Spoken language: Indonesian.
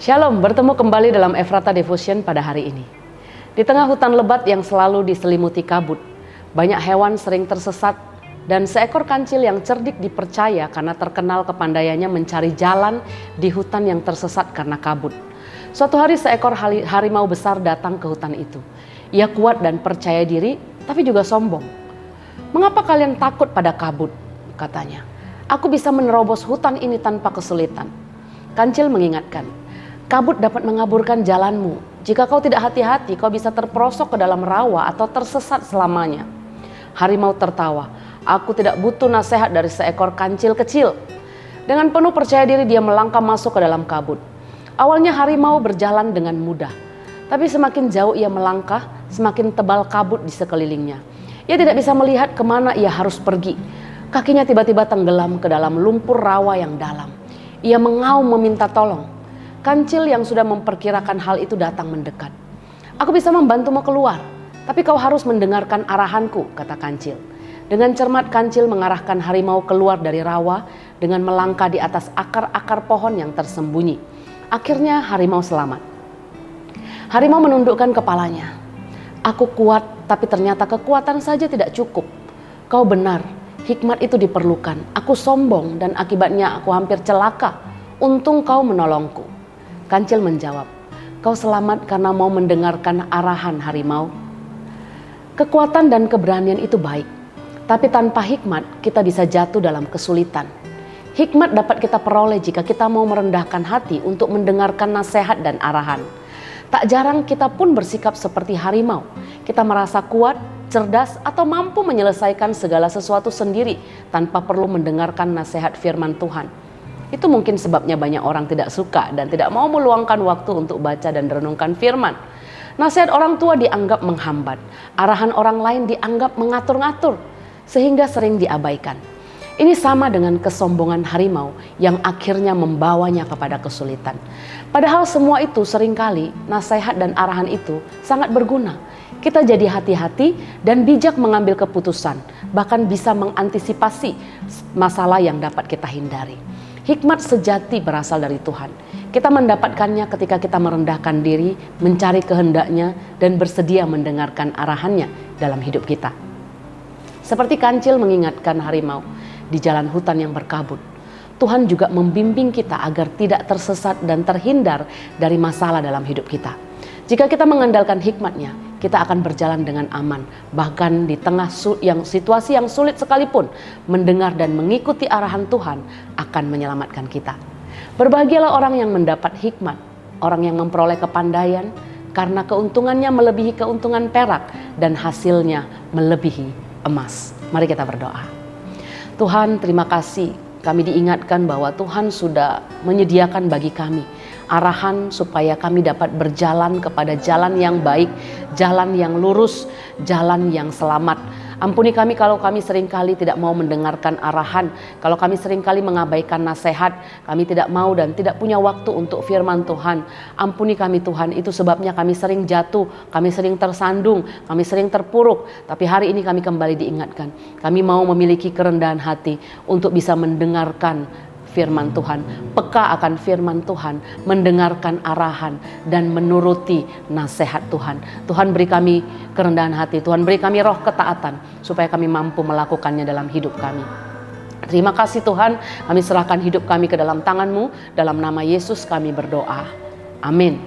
Shalom, bertemu kembali dalam Ephrata Devotion pada hari ini. Di tengah hutan lebat yang selalu diselimuti kabut, banyak hewan sering tersesat dan seekor kancil yang cerdik dipercaya karena terkenal kepandaiannya mencari jalan di hutan yang tersesat karena kabut. Suatu hari seekor harimau besar datang ke hutan itu. Ia kuat dan percaya diri, tapi juga sombong. "Mengapa kalian takut pada kabut?" katanya. "Aku bisa menerobos hutan ini tanpa kesulitan." Kancil mengingatkan, "Kabut dapat mengaburkan jalanmu. Jika kau tidak hati-hati, kau bisa terperosok ke dalam rawa atau tersesat selamanya." Harimau tertawa, "Aku tidak butuh nasihat dari seekor kancil kecil." Dengan penuh percaya diri dia melangkah masuk ke dalam kabut. Awalnya harimau berjalan dengan mudah, tapi semakin jauh ia melangkah, semakin tebal kabut di sekelilingnya. Ia tidak bisa melihat kemana ia harus pergi. Kakinya tiba-tiba tenggelam ke dalam lumpur rawa yang dalam. Ia mengaum meminta tolong. Kancil yang sudah memperkirakan hal itu datang mendekat. "Aku bisa membantumu keluar, tapi kau harus mendengarkan arahanku," kata kancil. Dengan cermat kancil mengarahkan harimau keluar dari rawa dengan melangkah di atas akar-akar pohon yang tersembunyi. Akhirnya harimau selamat. Harimau menundukkan kepalanya. "Aku kuat, tapi ternyata kekuatan saja tidak cukup. Kau benar, hikmat itu diperlukan. Aku sombong dan akibatnya aku hampir celaka. Untung kau menolongku." Kancil menjawab, "Kau selamat karena mau mendengarkan arahan harimau." Kekuatan dan keberanian itu baik, tapi tanpa hikmat kita bisa jatuh dalam kesulitan. Hikmat dapat kita peroleh jika kita mau merendahkan hati untuk mendengarkan nasihat dan arahan. Tak jarang kita pun bersikap seperti harimau. Kita merasa kuat, cerdas, atau mampu menyelesaikan segala sesuatu sendiri tanpa perlu mendengarkan nasihat firman Tuhan. Itu mungkin sebabnya banyak orang tidak suka dan tidak mau meluangkan waktu untuk baca dan renungkan firman. Nasihat orang tua dianggap menghambat, arahan orang lain dianggap mengatur-ngatur, sehingga sering diabaikan. Ini sama dengan kesombongan harimau yang akhirnya membawanya kepada kesulitan. Padahal semua itu seringkali nasihat dan arahan itu sangat berguna. Kita jadi hati-hati dan bijak mengambil keputusan, bahkan bisa mengantisipasi masalah yang dapat kita hindari. Hikmat sejati berasal dari Tuhan. Kita mendapatkannya ketika kita merendahkan diri, mencari kehendaknya, dan bersedia mendengarkan arahannya dalam hidup kita. Seperti kancil mengingatkan harimau di jalan hutan yang berkabut, Tuhan juga membimbing kita agar tidak tersesat dan terhindar dari masalah dalam hidup kita. Jika kita mengandalkan hikmat-Nya, kita akan berjalan dengan aman. Bahkan di tengah situasi yang sulit sekalipun, mendengar dan mengikuti arahan Tuhan akan menyelamatkan kita. Berbahagialah orang yang mendapat hikmat, orang yang memperoleh kepandaian, karena keuntungannya melebihi keuntungan perak dan hasilnya melebihi emas. Mari kita berdoa. Tuhan, terima kasih. Kami diingatkan bahwa Tuhan sudah menyediakan bagi kami arahan supaya kami dapat berjalan kepada jalan yang baik, jalan yang lurus, jalan yang selamat. Ampuni kami kalau kami seringkali tidak mau mendengarkan arahan, kalau kami seringkali mengabaikan nasihat, kami tidak mau dan tidak punya waktu untuk firman Tuhan. Ampuni kami Tuhan, itu sebabnya kami sering jatuh, kami sering tersandung, kami sering terpuruk. Tapi hari ini kami kembali diingatkan, kami mau memiliki kerendahan hati untuk bisa mendengarkan firman Tuhan, peka akan firman Tuhan, mendengarkan arahan dan menuruti nasihat Tuhan. Tuhan beri kami kerendahan hati, Tuhan beri kami roh ketaatan supaya kami mampu melakukannya dalam hidup kami. Terima kasih Tuhan, kami serahkan hidup kami ke dalam tangan-Mu, dalam nama Yesus kami berdoa. Amin.